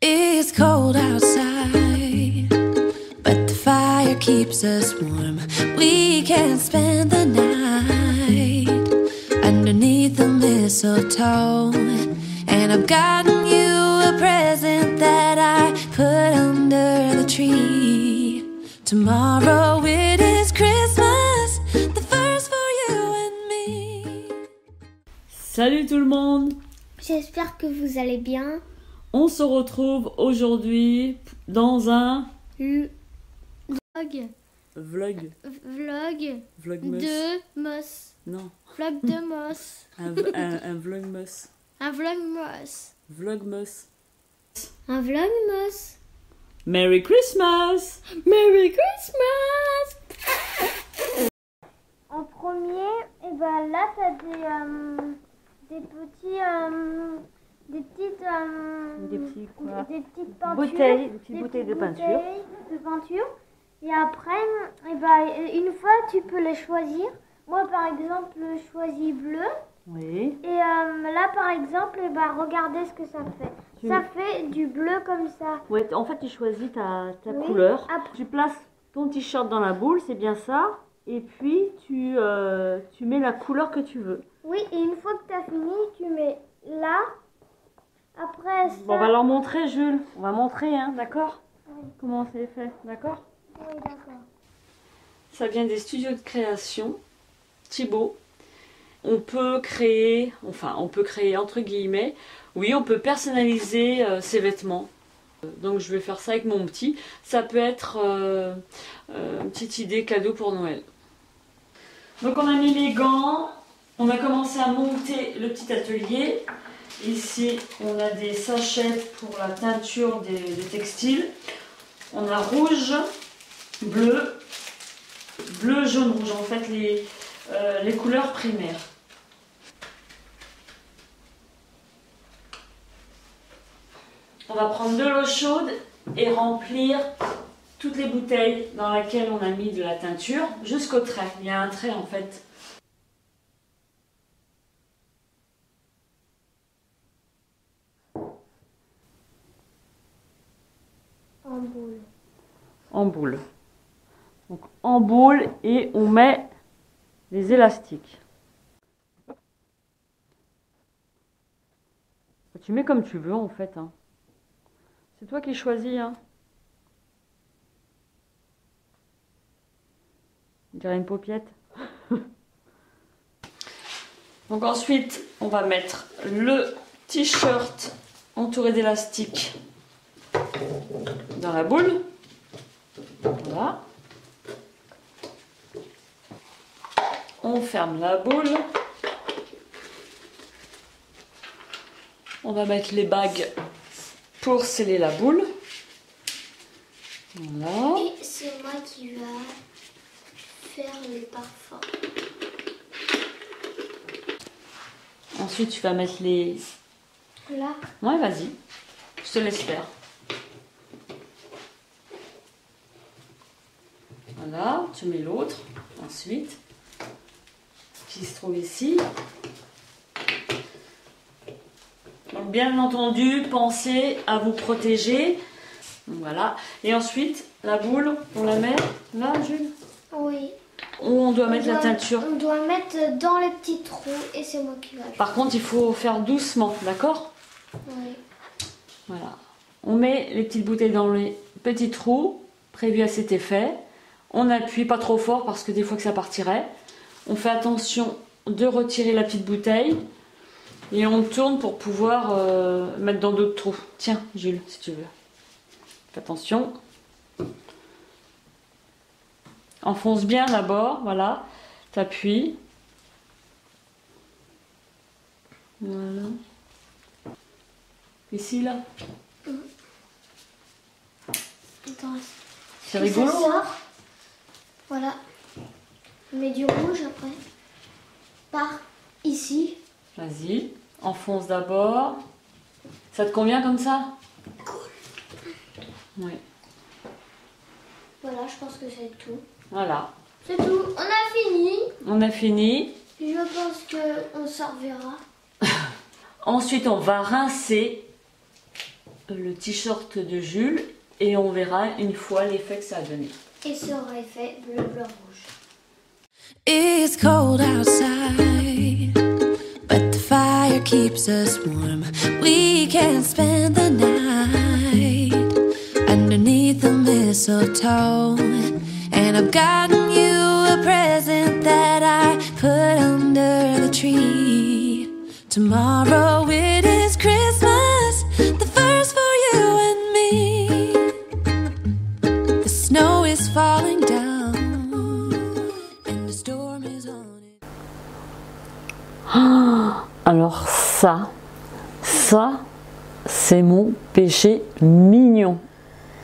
It's cold outside, but the fire keeps us warm. We can spend the night underneath the mistletoe. And I've gotten you a present that I put under the tree. Tomorrow it is Christmas, the first for you and me. Salut tout le monde! J'espère que vous allez bien. On se retrouve aujourd'hui dans un Vlog Vlogmas. de Moss. Non, Vlog de Moss. un Vlogmas. Un Vlogmas. Vlogmas. Un Vlogmas. Merry Christmas! Merry Christmas! En premier, et ben là t'as des petites peintures, Bouteilles, des petites bouteilles de peinture. Et après, et ben, une fois tu peux les choisir. Moi par exemple je choisis bleu. Oui. Et là par exemple, et ben, regardez ce que ça fait. Ça fait du bleu comme ça. Ouais, en fait, tu choisis ta Oui. couleur. Après- Tu places ton t-shirt dans la boule, c'est bien ça. Et puis, tu mets la couleur que tu veux. Oui, et une fois que tu as fini, tu mets là. Après ça... Bon, on va leur montrer, Jules. On va montrer, hein, d'accord? Oui. Comment c'est fait, d'accord? Oui, d'accord. Ça vient des studios de création. Thibaut. On peut créer entre guillemets, oui, on peut personnaliser ses vêtements. Donc je vais faire ça avec mon petit. Ça peut être une petite idée cadeau pour Noël. Donc on a mis les gants, on a commencé à monter le petit atelier. Ici on a des sachets pour la teinture des textiles. On a rouge, bleu, jaune, rouge, en fait les couleurs primaires. On va prendre de l'eau chaude et remplir toutes les bouteilles dans lesquelles on a mis de la teinture jusqu'au trait. Il y a un trait en fait. En boule. En boule. Donc, en boule, et on met les élastiques. Tu mets comme tu veux, en fait, hein. C'est toi qui choisis, hein. On dirait une paupiette. Donc ensuite, on va mettre le t-shirt entouré d'élastique dans la boule. Voilà. On ferme la boule. On va mettre les bagues pour sceller la boule. Voilà. Et c'est moi qui va faire les parfums. Ensuite, tu vas mettre les... Là. Ouais, vas-y. Je te laisse faire. Voilà, tu mets l'autre. Ensuite, qui se trouve ici. Donc, bien entendu, pensez à vous protéger. Donc, voilà. Et ensuite, la boule, on la met là, Jules? Oui. Où on doit mettre la teinture. On doit mettre dans les petits trous et c'est moi qui vais. Par contre, il faut faire doucement, d'accord? Oui. Voilà. On met les petites bouteilles dans les petits trous prévus à cet effet. On appuie pas trop fort parce que des fois que ça partirait. On fait attention de retirer la petite bouteille et on tourne pour pouvoir mettre dans d'autres trous. Tiens, Jules, si tu veux. Fais attention. Enfonce bien d'abord, voilà. T'appuies. Voilà. Ici, là. Attends. C'est Et rigolo, ça hein? sort. Voilà. On met du rouge après. Par ici. Vas-y, enfonce d'abord. Ça te convient comme ça? Oui. Voilà, je pense que c'est tout. Voilà. C'est tout. On a fini. On a fini. Je pense qu'on s'en reverra. Ensuite, on va rincer le t-shirt de Jules et on verra une fois l'effet que ça a donné. Et ça aurait fait bleu, blanc, rouge. It's cold outside, but the fire keeps us warm. We can spend the night underneath the mistletoe. And I've gotten you a present that I put under the tree. Tomorrow it is Christmas, the first for you and me. The snow is falling down and the storm is on it. Alors ça, c'est mon péché mignon.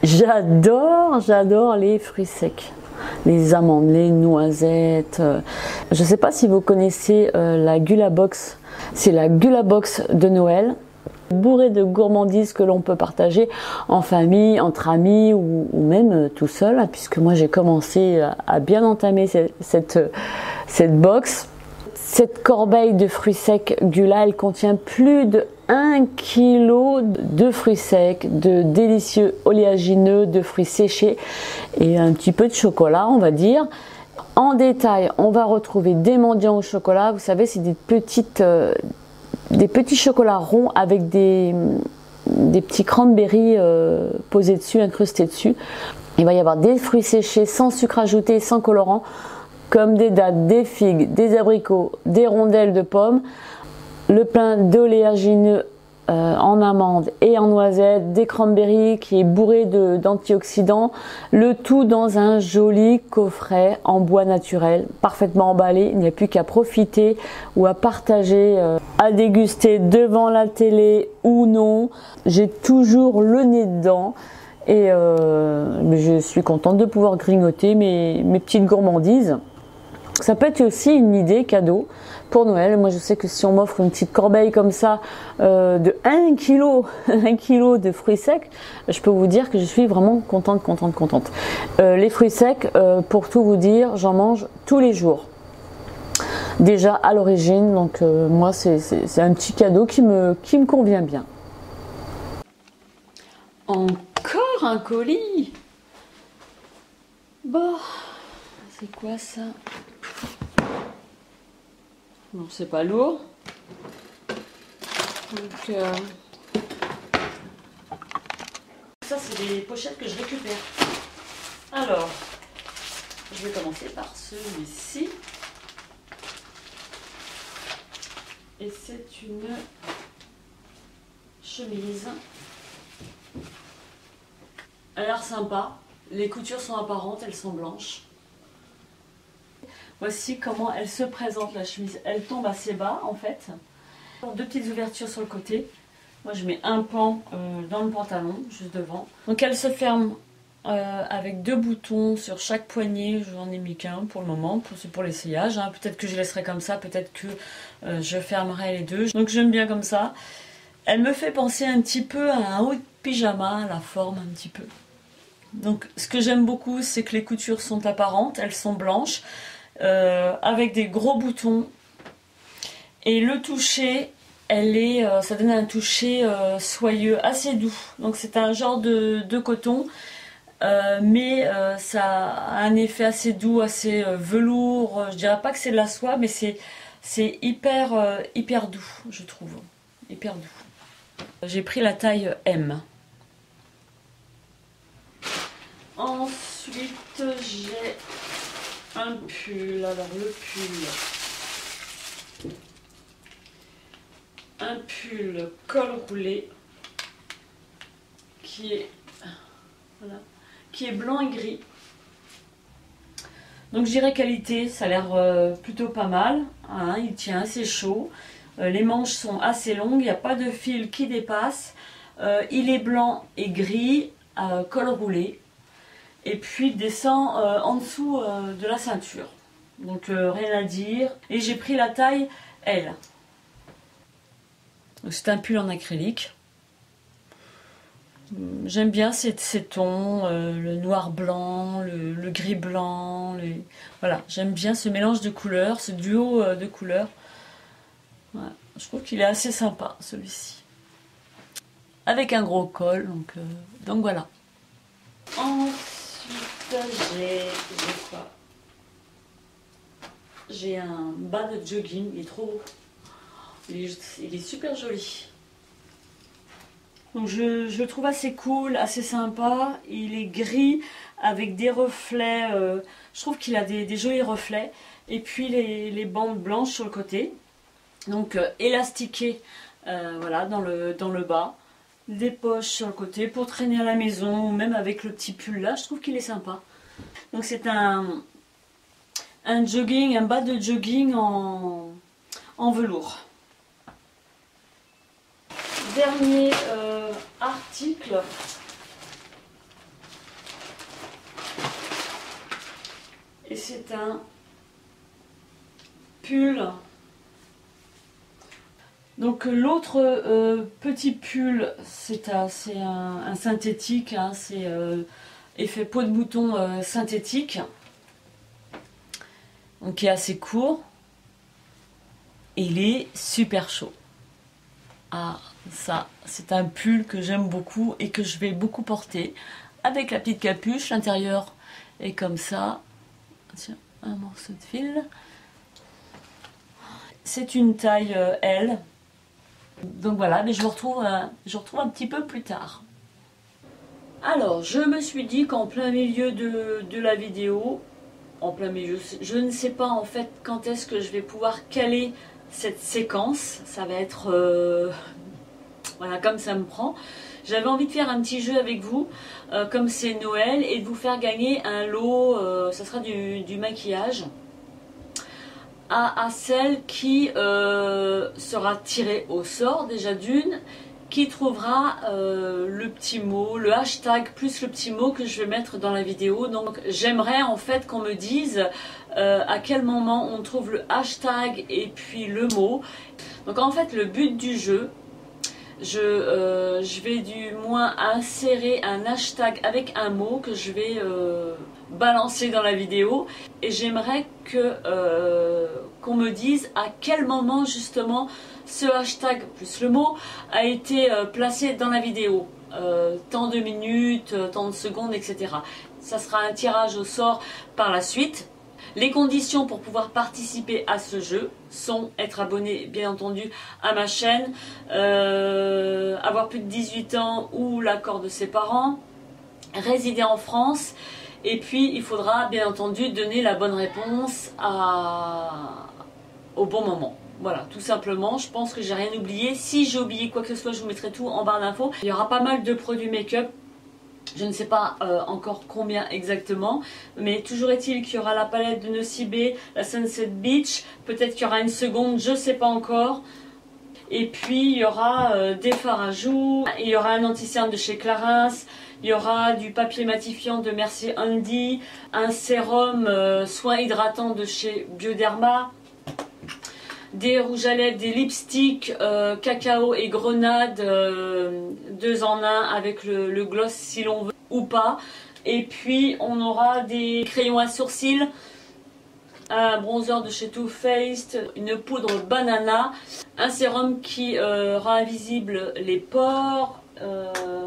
J'adore les fruits secs. Les amandes, les noisettes. Je ne sais pas si vous connaissez la Gula Box. C'est la Gula Box de Noël, bourrée de gourmandises que l'on peut partager en famille, entre amis ou même tout seul, puisque moi j'ai commencé à bien entamer cette box. Cette corbeille de fruits secs Gula, elle contient plus de 1 kg de fruits secs, de délicieux oléagineux, de fruits séchés et un petit peu de chocolat, on va dire. En détail, on va retrouver des mendiants au chocolat. Vous savez, c'est des petits chocolats ronds avec des petits cranberries posés dessus, incrustés dessus. Il va y avoir des fruits séchés sans sucre ajouté, sans colorant, comme des dattes, des figues, des abricots, des rondelles de pommes, le plein d'oléagineux en amandes et en noisettes, des cranberries qui est bourré d'antioxydants, le tout dans un joli coffret en bois naturel, parfaitement emballé. Il n'y a plus qu'à profiter ou à partager, à déguster devant la télé ou non. J'ai toujours le nez dedans. Et je suis contente de pouvoir grignoter mes petites gourmandises. Ça peut être aussi une idée cadeau pour Noël. Moi je sais que si on m'offre une petite corbeille comme ça de 1 kg de fruits secs, je peux vous dire que je suis vraiment contente. Les fruits secs, pour tout vous dire, j'en mange tous les jours. Déjà à l'origine, donc moi c'est un petit cadeau qui me convient bien. Encore un colis. Bon, c'est quoi ça? Non, c'est pas lourd. Donc, ça, c'est des pochettes que je récupère. Alors, je vais commencer par celui-ci. Et c'est une chemise. Elle a l'air sympa. Les coutures sont apparentes, elles sont blanches. Voici comment elle se présente, la chemise. Elle tombe assez bas en fait. Deux petites ouvertures sur le côté. Moi je mets un pan dans le pantalon, juste devant. Donc elle se ferme avec 2 boutons sur chaque poignet. J'en ai mis qu'un pour le moment, c'est pour l'essayage. Hein. Peut-être que je laisserai comme ça, peut-être que je fermerai les deux. Donc j'aime bien comme ça. Elle me fait penser un petit peu à un haut de pyjama, la forme un petit peu. Donc ce que j'aime beaucoup, c'est que les coutures sont apparentes, elles sont blanches. Avec des gros boutons et le toucher ça donne un toucher soyeux, assez doux, donc c'est un genre de coton mais ça a un effet assez doux, assez velours. Je dirais pas que c'est de la soie, mais c'est hyper doux, je trouve, hyper doux. J'ai pris la taille M. Ensuite j'ai un pull. Alors le pull, un pull col roulé qui est blanc et gris. Donc je dirais qualité, ça a l'air plutôt pas mal, hein, il tient assez chaud, les manches sont assez longues, il n'y a pas de fil qui dépasse, il est blanc et gris, col roulé. Et puis descend en dessous de la ceinture. Donc rien à dire. Et j'ai pris la taille L. C'est un pull en acrylique. J'aime bien ces tons, le noir-blanc, le gris-blanc. Voilà, j'aime bien ce mélange de couleurs, ce duo de couleurs. Voilà. Je trouve qu'il est assez sympa celui-ci. avec un gros col, donc voilà. Ensuite j'ai quoi? J'ai un bas de jogging, il est trop beau. Il est super joli. Donc je le trouve assez cool, assez sympa. Il est gris avec des reflets. Je trouve qu'il a des jolis reflets. Et puis les bandes blanches sur le côté. Donc élastiqué voilà, dans le bas. Des poches sur le côté pour traîner à la maison. Ou même avec le petit pull là, je trouve qu'il est sympa. Donc c'est un jogging, un bas de jogging en velours. Dernier article. Et c'est un pull. Donc l'autre petit pull, c'est un synthétique, hein, c'est effet peau de mouton synthétique. Donc qui est assez court. Et il est super chaud. Ah, ça, c'est un pull que j'aime beaucoup et que je vais beaucoup porter. Avec la petite capuche, l'intérieur est comme ça. Tiens, un morceau de fil. C'est une taille L. Donc voilà, mais je vous retrouve un petit peu plus tard. Alors, je me suis dit qu'en plein milieu de la vidéo, en plein milieu, je ne sais pas en fait quand est-ce que je vais pouvoir caler cette séquence. Ça va être voilà, comme ça me prend. J'avais envie de faire un petit jeu avec vous, comme c'est Noël, et de vous faire gagner un lot, ça sera du maquillage, à celle qui sera tirée au sort, déjà d'une, qui trouvera le petit mot, le hashtag plus le petit mot que je vais mettre dans la vidéo. Donc j'aimerais en fait qu'on me dise à quel moment on trouve le hashtag et puis le mot. Donc en fait le but du jeu, je vais du moins insérer un hashtag avec un mot que je vais balancer dans la vidéo, et j'aimerais qu'on me dise à quel moment justement ce hashtag plus le mot a été placé dans la vidéo, tant de minutes, tant de secondes, etc. Ça sera un tirage au sort par la suite. Les conditions pour pouvoir participer à ce jeu sont être abonné bien entendu à ma chaîne, avoir plus de 18 ans ou l'accord de ses parents, résider en France, et puis il faudra bien entendu donner la bonne réponse au bon moment. Voilà, tout simplement. Je pense que j'ai rien oublié. Si j'ai oublié quoi que ce soit, je vous mettrai tout en barre d'infos. Il y aura pas mal de produits make-up. Je ne sais pas encore combien exactement, mais toujours est-il qu'il y aura la palette de Nocibé, la Sunset Beach, peut-être qu'il y aura une seconde, je ne sais pas encore. Et puis il y aura des fards à joues, il y aura un anti-cerne de chez Clarins, il y aura du papier matifiant de Merci Handy, un sérum soin hydratant de chez Bioderma, des rouges à lèvres, des lipsticks cacao et grenade 2 en 1 avec le gloss si l'on veut ou pas. Et puis on aura des crayons à sourcils, un bronzer de chez Too Faced, une poudre banana, un sérum qui rend invisible les pores.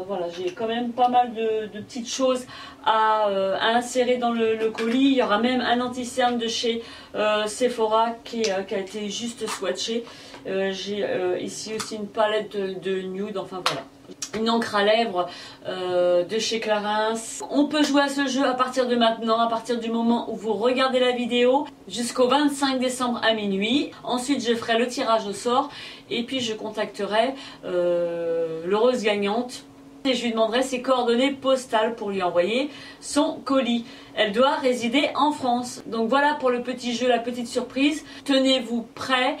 Voilà, j'ai quand même pas mal de petites choses à insérer dans le colis. Il y aura même un anti-cerne de chez Sephora qui a été juste swatché. J'ai ici aussi une palette de nude, enfin voilà. Une encre à lèvres de chez Clarins. On peut jouer à ce jeu à partir de maintenant, à partir du moment où vous regardez la vidéo, jusqu'au 25 décembre à minuit. Ensuite, je ferai le tirage au sort et puis je contacterai l'heureuse gagnante et je lui demanderai ses coordonnées postales pour lui envoyer son colis. Elle doit résider en France. Donc voilà pour le petit jeu, la petite surprise. Tenez-vous prêts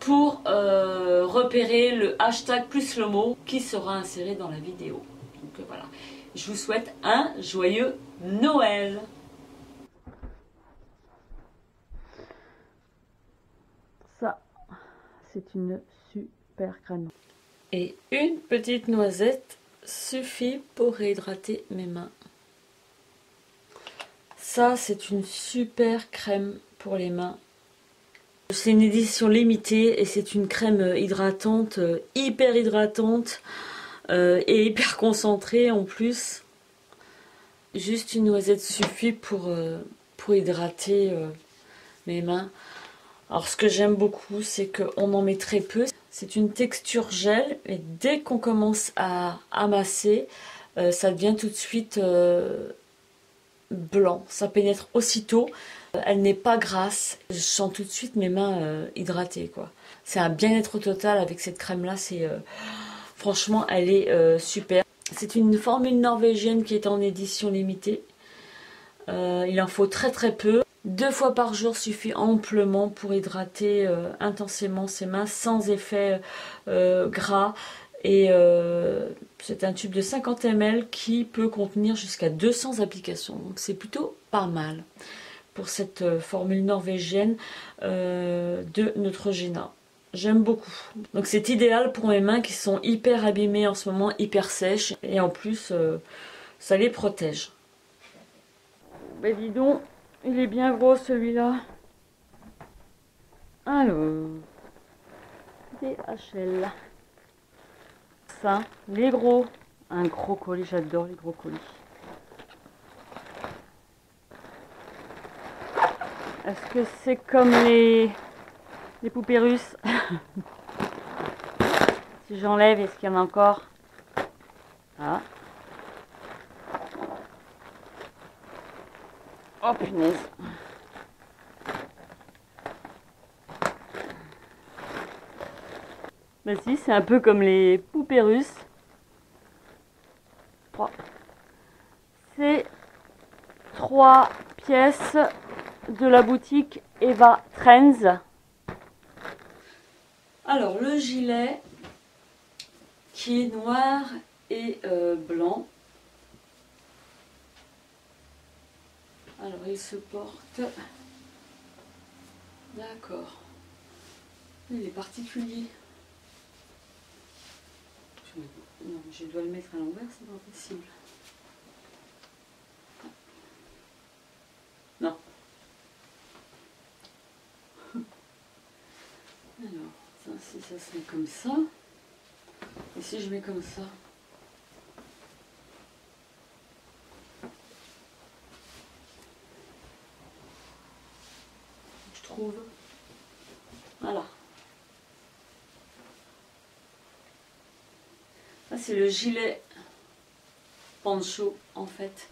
pour repérer le hashtag plus le mot qui sera inséré dans la vidéo. Donc voilà, je vous souhaite un joyeux Noël. Ça, c'est une super crème. Et une petite noisette suffit pour réhydrater mes mains. Ça, c'est une super crème pour les mains. C'est une édition limitée et c'est une crème hydratante, hyper hydratante. et hyper concentré en plus. Juste une noisette suffit pour hydrater mes mains. Alors ce que j'aime beaucoup, c'est qu'on en met très peu. C'est une texture gel, et dès qu'on commence à masser, ça devient tout de suite blanc. Ça pénètre aussitôt. Elle n'est pas grasse. Je sens tout de suite mes mains hydratées, quoi. C'est un bien-être total avec cette crème-là. Franchement, elle est super. C'est une formule norvégienne qui est en édition limitée. Il en faut très très peu. 2 fois par jour suffit amplement pour hydrater intensément ses mains sans effet gras. Et c'est un tube de 50 ml qui peut contenir jusqu'à 200 applications. Donc c'est plutôt pas mal pour cette formule norvégienne de Neutrogena. J'aime beaucoup. Donc c'est idéal pour mes mains qui sont hyper abîmées en ce moment, hyper sèches. Et en plus, ça les protège. Ben dis donc, il est bien gros celui-là. Alors, DHL. Ça, les gros. Un gros colis, j'adore les gros colis. Est-ce que c'est comme les poupées russes? Si j'enlève, est-ce qu'il y en a encore? Ah. Oh punaise. Ben si, c'est un peu comme les poupées russes. C'est 3 pièces de la boutique Eva Trends. Alors le gilet qui est noir et blanc. Alors il se porte. D'accord. Il est particulier. Non, je dois le mettre à l'envers, c'est pas possible. Non. Alors, ça, si ça se met comme ça. Et si je mets comme ça. Je trouve. Voilà. Ça, c'est le gilet poncho, en fait.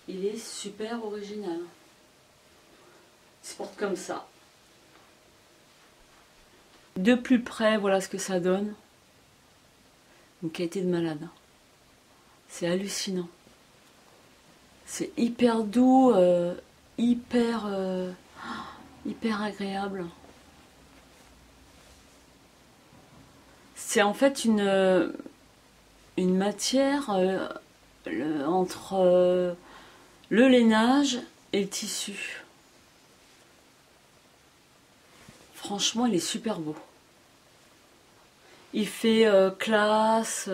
Il est super original. Il se porte comme ça. De plus près, voilà ce que ça donne. Une qualité de malade. C'est hallucinant. C'est hyper doux, hyper agréable. C'est en fait une matière entre le lainage et le tissu. Franchement, il est super beau. Il fait classe,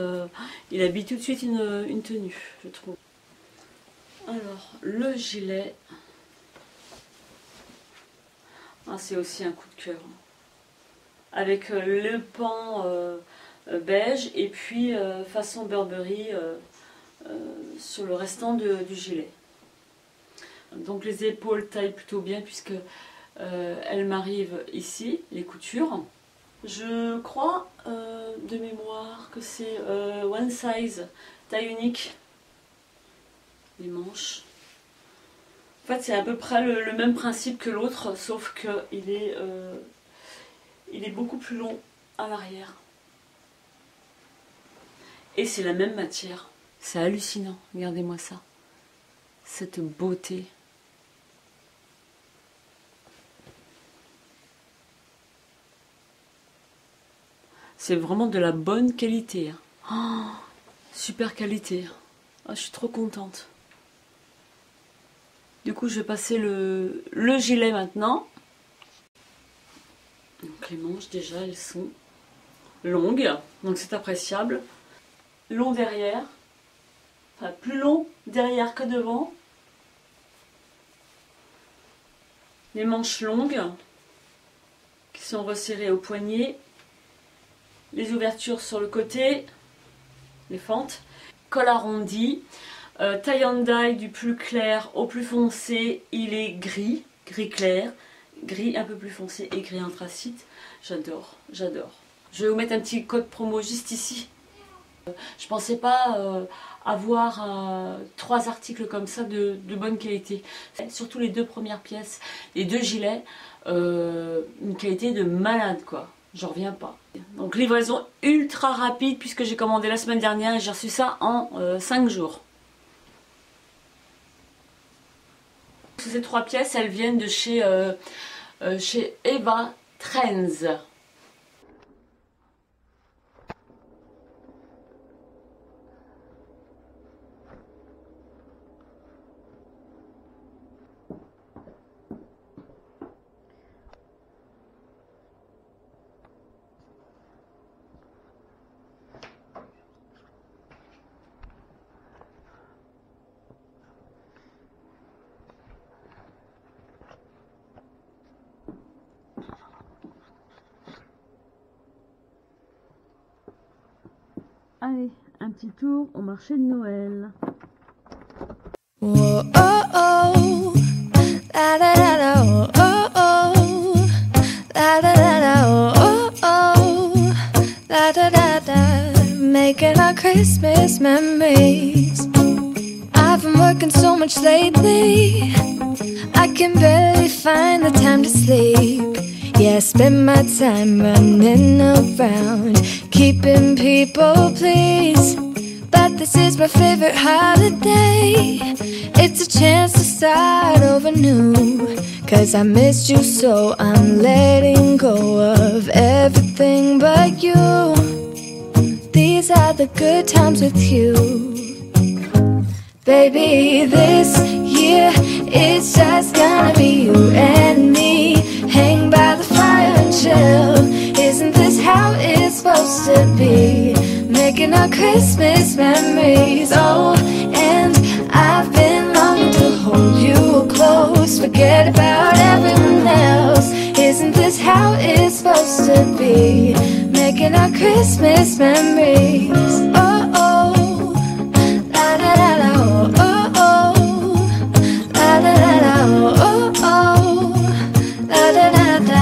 il habille tout de suite une tenue, je trouve. Alors, le gilet. Ah, c'est aussi un coup de cœur. Avec le pan beige et puis façon Burberry sur le restant du gilet. Donc les épaules taillent plutôt bien puisque elles m'arrivent ici, les coutures. Je crois de mémoire que c'est one size, taille unique. Les manches. En fait c'est à peu près le même principe que l'autre, sauf qu'il est, il est beaucoup plus long à l'arrière. Et c'est la même matière. C'est hallucinant, regardez-moi ça. Cette beauté. C'est vraiment de la bonne qualité. Oh, super qualité. Oh, je suis trop contente. Du coup, je vais passer le gilet maintenant. Donc les manches, déjà, elles sont longues. Donc c'est appréciable. Long derrière. Enfin, plus long derrière que devant. Les manches longues qui sont resserrées au poignet. les ouvertures sur le côté, les fentes, col arrondi, taille and dye du plus clair au plus foncé, il est gris, gris clair, gris un peu plus foncé et gris anthracite. J'adore, j'adore. Je vais vous mettre un petit code promo juste ici. Je pensais pas avoir 3 articles comme ça de bonne qualité. Surtout les 2 premières pièces, les 2 gilets, une qualité de malade quoi. J'en reviens pas. Donc livraison ultra rapide puisque j'ai commandé la semaine dernière et j'ai reçu ça en 5 jours. Ces 3 pièces, elles viennent de chez Eva Trends. Allez, un petit tour au marché de Noël. Whoa, oh, oh. La da da da, oh, oh, oh. La da da da, oh, oh, oh. La da da da. Making our Christmas memories. I've been working so much lately, I can barely find the time to sleep. Yeah, I spend my time running around, keeping people pleased. But this is my favorite holiday. It's a chance to start over new. 'Cause I missed you so I'm letting go of everything but you. These are the good times with you. Baby, this year it's just gonna be you and me. Hang by the fire and chill. Isn't this how it's supposed to be? Making our Christmas memories. Oh, and I've been longing to hold you close. Forget about everyone else. Isn't this how it's supposed to be? Making our Christmas memories. Oh, oh, la da da da, oh, oh, oh. La da da da, oh, oh, oh. La da da da.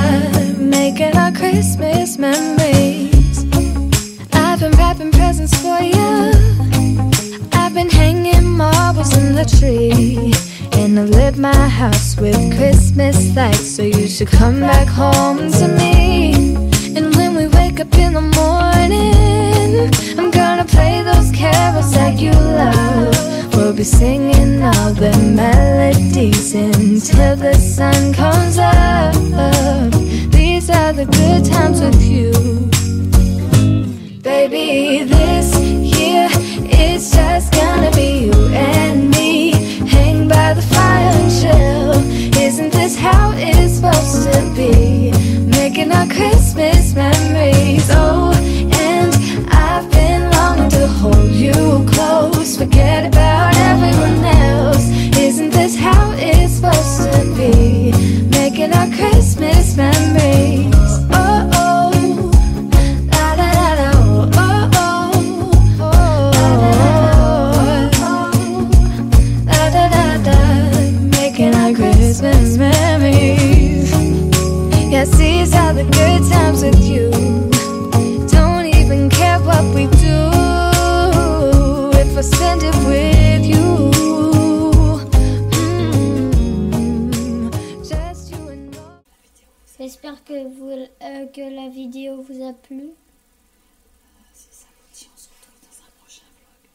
Making our Christmas memories. I've been wrapping presents for you. I've been hanging marbles in the tree. And I've lit my house with Christmas lights. So you should come back home to me. And when we wake up in the morning, I'm gonna play those carols that you love. We'll be singing all the melodies until the sun comes up. These are the good times with you. Baby, this year it's just gonna be you and me. Hang by the fire and chill. Isn't this how it's supposed to be? Making our Christmas memories. Oh, and I've been longing to hold you close. Forget about everyone else. Isn't this how it's supposed to be? Making our Christmas memories. Oh, oh. La da da da, oh, oh, oh. La da da da. Making our Christmas memories. Yes, these are the good times with you. Don't even care what we do if I spend it with you. Just you and I. J'espère que la vidéo vous a plu.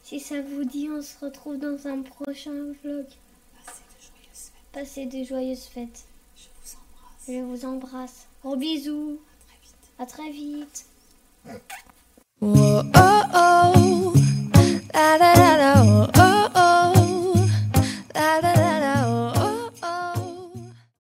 Si ça vous dit, on se retrouve dans un prochain vlog. Passez de joyeuses fêtes. Je vous embrasse. Gros bisous. À très vite. Whoa, oh.